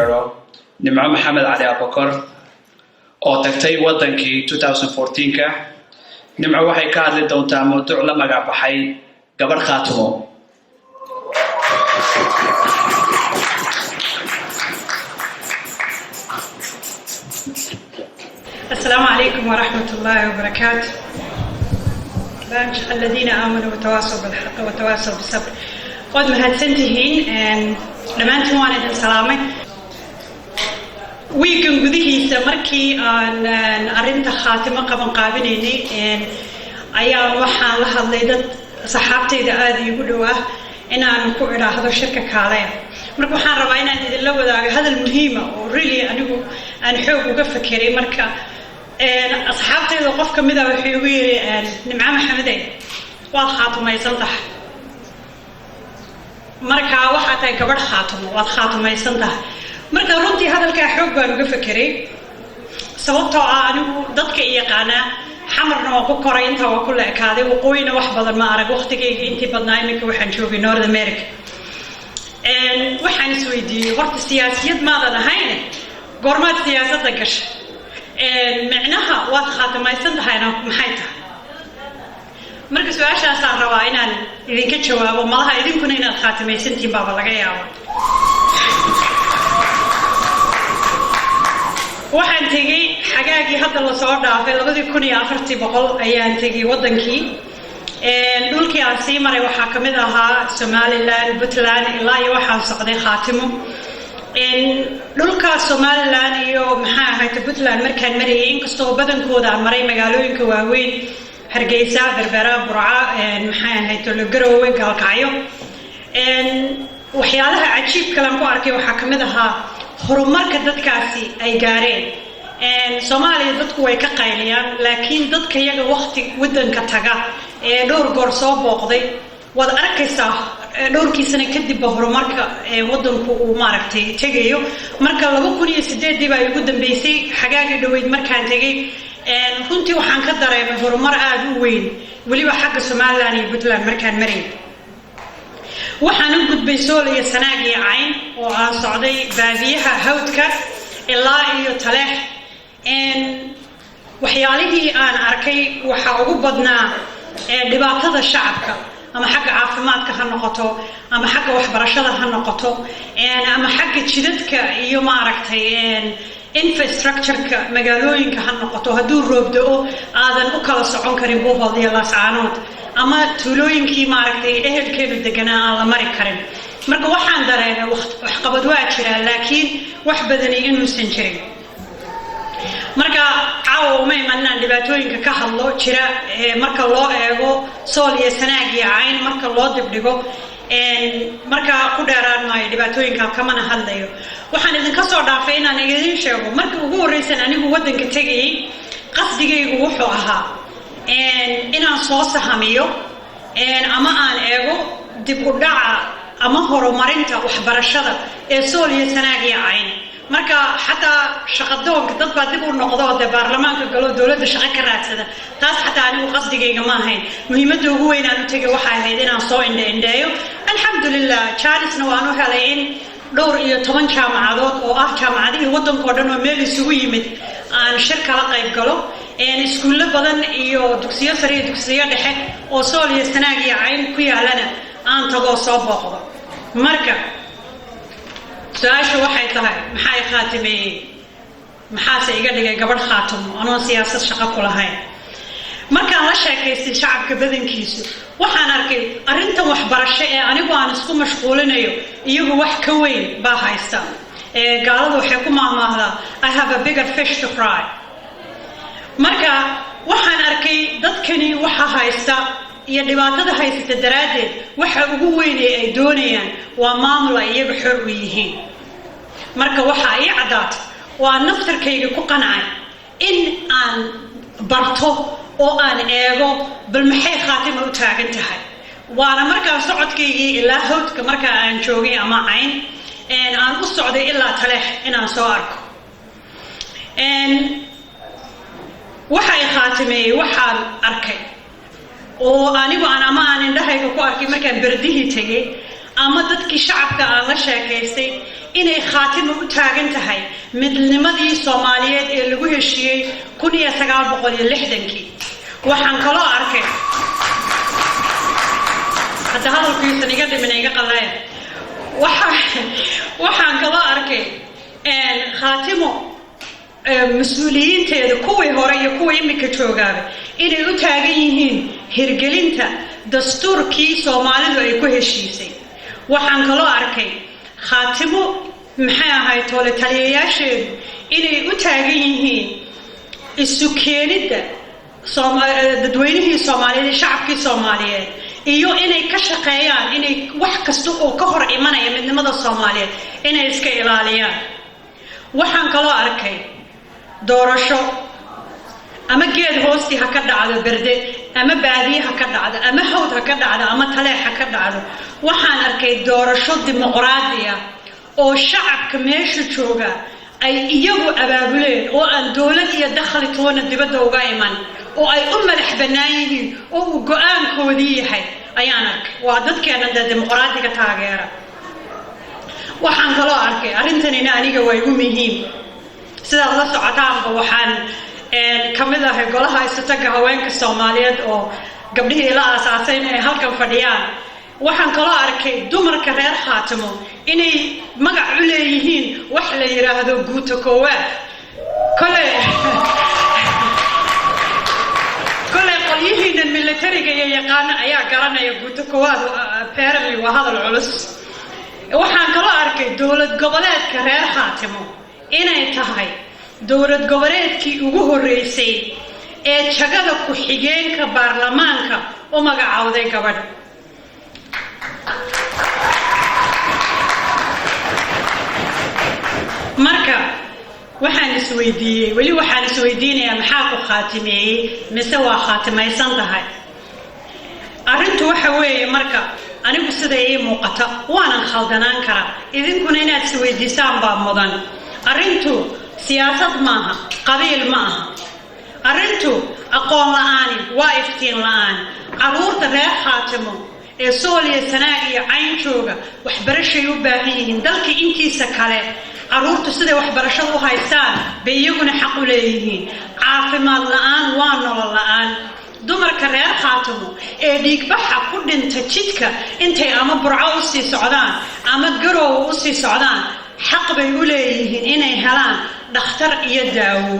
yeero Nimco Maxamed Cali Abakar oo tagtay wadankii 2014ka. Nimco waxay ka hadli doontaa mowduuc la magac baxay gabadh khaatimo. السلام عليكم ورحمة الله وبركاته. الذين آمنوا وتواصوا بالحق وتواصوا بالصبر. قد مهدسنتهين لما أنتم وانا سلامة. ويكن قديه سمركي أن أرنت خاتمة قبل قابليني أيام وحان لها الليدة صحابتي إذا آذي يقولوا إن أنا نقول هذا الشركة كالية. مركو حان ربعينا إذا لو هذا المهمة وريلي أنا حوق وقفكري مركا أصحابتي إذا قف كمذا وحيوي نمعة محمدين والخاتم يصلح مركا وحتى كبر خاتم والخاتم يصلح مركا رنتي هذا الكحوق وقفكري سوتها أنا ضدك يقانا حمرنا وكوكوري أنت وكل أكاذي وقوينا وحبض المعرق وقتك أنت بدنايمك وحنشوفي نورد أمريكا waxaan isweydiiyay horta siyaasiyad maadana hayne goormaad siyaasadda gashay macnaha waad khaatimaysan tahayna maxay tahay marka su'aashaasaan rabaa inaan idinka jawaabo malaha idinkuna inaad khaatimaysantiin baaba laga yaabo waxaan tegey xagaagii hadda la soo dhaafay 2400 ayaan tegey wadankii dhulkii aan sii maray waxaa ka mid ahaa Somaliland, Puntland ilaa iyo waxaan socday khaatimo dhulka Somaliland iyo maxaa ahayd Puntland markaan marayay inkastoo badankooda aan maray magaalooyinka waaweyn Hargeysa, Berbera, Burco maxaa ahayd Garowe, Gaalkacyo waxyaalaha cajiibka aan ku arkay waxaa ka mid ahaa horumarka dadkaasi ay gaareen Soomaaliya dadku way ka qayliyaan laakiin dadka iyaga waqti wadanka taga dhowr goor soo booqday wad arkaysaa dhowrkiisana kadib horumarka wadanku uu maaragtay tagayo marka 2008 baa ugu dambeysay xagaaga dhaweyd markaan tagay runtii waxaan ka dareemay horumar aad u weyn waliba xagga Somaliland iyo Puntland markaan maray waxaan u gudbay Sool iyo Sanaag iyo Cayn oo aan socday baadiyaha hawdka ilaa iyo Taleex waxyaalihii aan arkay waxa ugu badnaa dhibaatada shacabka ama xagga caafimaadka ha noqoto ama xagga waxbarashada ha noqoto ama xagga jidadka iyo maaragtay infrastructure-ka magaalooyinka ha noqoto hadduu roob da'o aadan u kala socon karin Bohol iyo Laascaanood ama tuulooyinkii maaragtay ehelkeedu deganaa aan la mari karin marka waxaan dareemay waxqabad waa jira laakiin wax badani inuusan jirin marka caawa ma imanaan dhibaatooyinka ka hadlo jira marka loo eego Sool iyo Sanaag iyo Cayn marka loo dibdhigo marka ku dheeraan maayo dhibaatooyinka kamana hadlayo waxaan idinka soo dhaafay inaan idin sheego marka ugu horeysan anigu wadanka tagay qasdigaygu wuxuu ahaa inaan soo sahamiyo ama aan eego dib u dhaca ama horumarinta waxbarashada ee Sool iyo Sanaag iyo Cayn marka xataa shaqadoonka dad baa dib u noqdo oo baarlamaanka galo dawladda shaqo ka raadsada taas xataa anigu qasdigayga ma ahayn muhiimadda ugu weyn aan u tagay waxa ahayd inaan soo indheeyo alxamdulillah jaanisna waan u helay in dhowr iyo 10 jaamacadood oo ah jaamacadihii wadanka oo dhan oo meel isugu yimid aan shir kala qayb galo iskuulo badan iyo dugsiyo sare iyo dugsiyo dhexe oo Sool iyo Sanaag iyo Cayn ku yaalana aan tago soo booqdo marka su'aashu waxay tahay maxay khaatimay maxaase iga dhigay gabadh khaatimo anoo siyaasad shaqo ku lahayn markaan la sheekaystay shacabka badankiisu waxaan arkay arrintan waxbarasho ee anigu aan isku mashquulinayo iyagu wax ka weyn baa haysta gaaladu waxay ku maahmaahdaa I have a bigger fish to fry marka waxaan arkay dadkani waxa haysta iyo dhibaatada haysata daraadeed waxa ugu weyn ee ay doonayaan waa maamul ay iyaga xor u yihiin marka waxa ay cadaad waa naftarkayga ku qancay in aan barto oo aan eego bal maxay khaatimo u taagan tahay waana markaan socodkaygii ilaa hawdka marka aan joogay ama Cayn aan u socday ilaa Taleex inaan soo arko waxa ay khaatimay waxaan arkay oo anigu ama aan indhahayga ku arkay markaan bardihii tagay ama dadkii shacabka aan la sheekaystay inay khaatimo u taagan tahay midnimadii Soomaaliyeed ee lagu heshiiyay 1960kii waxaan kaloo arkay hadda hadalkiisa niga dhimanayga qalay waxaan kaloo arkay khaatimo mas'uuliyiinteeda kuwii hore iyo kuwii imika joogaaba inay u taagan yihiin hirgelinta dastuurkii Soomaalidu ay ku heshiisay waxaan kaloo arkay khaatimo maxay ahayd tole taliyayaasheedu inay u taagan yihiin isu keenidda dadweynihii Soomaaliyeed shacabkii Soomaaliyeed iyo inay ka shaqeeyaan inay wax kasta oo ka hor imanaya midnimada Soomaaliyeed inay iska ilaaliyaan waxaan kaloo arkay doorasho ama geed hoosti ha ka dhacdo berde ama baadiye ha ka dhacdo ama hawd ha ka dhacdo ama taleex ha ka dhacdo waxaan arkay doorasho dimuqraadi ah oo shacabka meesha jooga ay iyagu abaabuleen oo aan dawlad iyo dakhli toona dibadda uga iman oo ay u madax bannaan yihiin oo uu go'aankoodii yahay ayaan arkay waa dadkeena dimuqraadiga taageera waxaan kaloo arkay arrintanina aniga waa igu muhiim sidaad la socotaanba waxaan kamid ahay golaha istataga haweenka Soomaaliyeed oo gabdhihii ila aasaasay inay halkan fadhiyaan waxaan kaloo arkay dumarka reer Khaatimo inay magac u leeyihiin wax la yiraahdo guuto koowaad kale qolyihiin militariga yaqaan ayaa garanaya guuto koowaad peerami waa hadal culus waxaan kaloo arkay dawlad goboleedka reer Khaatimo inay tahay dawlad goboleedkii ugu horeysay ee jagada ku xigeenka baarlamaanka oo magacawday gabadh marka waxaan isweydiinayaa maxaa ku khaatimeeyay mise waa khaatimaysan tahay arrintu waxa weeye marka anigu sida ay muuqata waanan khaldanaan karaa idinkuna inaad isweydiisaan baa mudan arrintu siyaasad maaha qabiil maaha arrintu aqoon la'aan waa iftiin la'aan caruurta reer Khaatimo ee Soomaaliya Sanaag iyo Cayn jooga waxbarashay u baahan yihiin dalka intiisa kale caruurtu sida waxbarashadu u haystaan bay iyaguna xaq u leeyihiin caafimaad la'aan waa nolol la'aan dumarka reer Khaatimo ee dhiigbaxa ku dhinta jidka intay ama burco u sii socdaan ama garow u sii socdaan xaq bay u leeyihiin inay helaan dhakhtar iyo daawo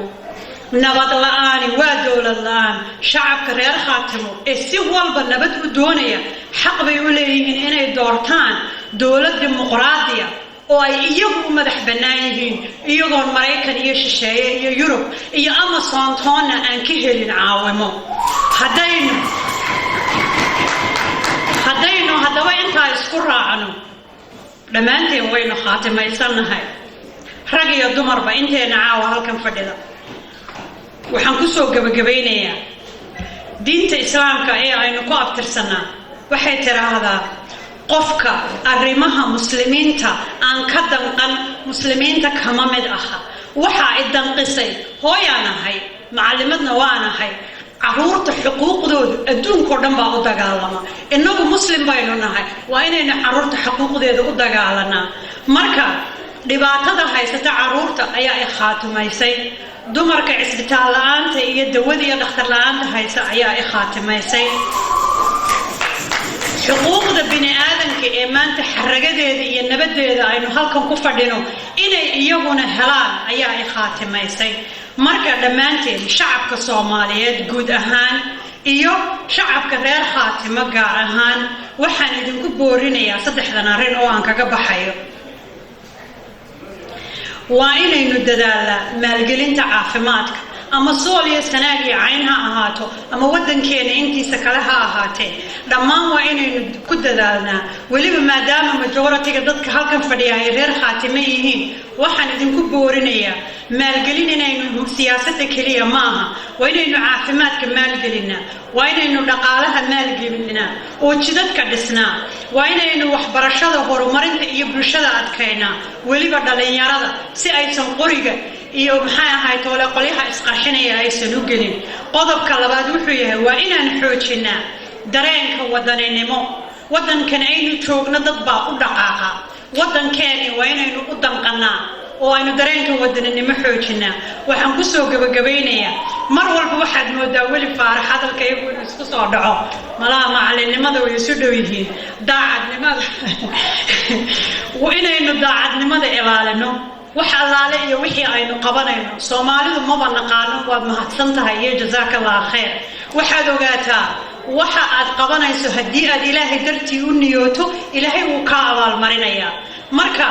nabad la'aan waa dawlad la'aan shacabka reer Khaatimo ee si walba nabad u doonaya xaq bay u leeyihiin inay doortaan dawlad dimuqraadi ah oo ay iyagu u madax bannaan yihiin iyagoon Mareykan iyo shisheeye iyo Yurub iyo Amazon toona aan ka helin caawimo haddaynu haddaba intaa isku raacno dhammaanteen waynu khaatimaysanahay rag iyo dumarba inteena caawa halkan fadhida waxaan ku soo gabagabeynayaa diinta islaamka ee aynu ku abtirsanaa waxay tiraahdaa qofka arrimaha muslimiinta aan ka danqan muslimiinta kama mid aha waxa ay danqisay hooyaan ahay macallimadna waan ahay caruurta xuquuqdoodu adduunka dhan baa u dagaalama inagu muslim baynu nahay waa inaynu caruurta xuquuqdeeda u dagaalanaa marka dhibaatada haysata caruurta ayaa ay khaatimaysay dumarka cisbitaal la'aanta iyo dawada iyo dhakhtar la'aanta haysa ayaa ay khaatimaysay xuquuqda bini'aadanka ee maanta xaragadeeda iyo nabadeeda aynu halkan ku fadhino inay iyaguna helaan ayaa ay khaatimaysay marka dhammaanteen shacabka Soomaaliyeed guud ahaan iyo shacabka reer Khaatimo gaar ahaan waxaan idinku boorinayaa saddexdan arrin oo aan kaga baxayo waa inaynu dadaalnaa maalgelinta caafimaadka ama Soomaaliya Sanaag iyo Cayn ha ahaato ama wadankeena intiisa kale ha ahaatee dhammaan waa inaynu ku dadaalnaa weliba maadaama majority-ga dadka halkan fadhiya ay reer Khaatimo yihiin waxaan idinku boorinayaa maalgelin inaynu siyaasadda kaliya maaha waa inaynu caafimaadka maalgelinaa waa inaynu dhaqaalaha maalgelinaa oo jidadka dhisnaa waa inaynu waxbarashada horumarinta iyo bulshada adkaynaa weliba dhalinyarada si aysan qoriga iyo maxay ahayd tole qolyaha isqarxinaya aysan u gelin qodobka labaad wuxuu yahay waa inaan xoojinaa dareenka wadaninimo wadankan aynu joogno dad baa u dhaqaaqa ودن كاني وين نقدم قناة وأنا درينك ودن إني محوجنا وحنقصه جبينيا مرة الواحد مداول فارح هذا الكيف يسقط دعاء ملا ما على لماذا ويسودويه داعد لماذا وإنه داعد لماذا إعلانه وحلالي وحي أينو قبنين سومالي ما بنقانو ومهتسنتها هي جزاك الله خير وحدوغاتا وحا قبنيسو هدي إلهي درتي ونيوتو إلهي وكاوال مرينيا مركا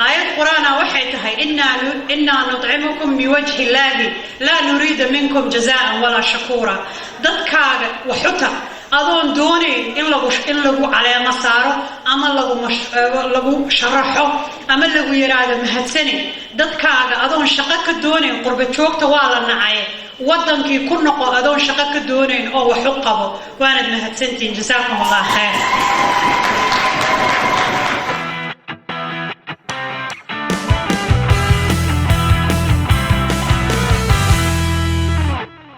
آيات قرآن وحيتها إنا نطعمكم بوجه الله لا نريد منكم جزاء ولا شكورا ددكاغ وحتا أظن دوني إن لغو على مساره أما لغو شرحه أما لغو يراد مهتسني ددكاغ أظن شقك دوني قربة شوك توالا نعاية ودنكي كنقو أظن شقك دوني أو حقبه وانا مهتسنتين جزاكم الله خير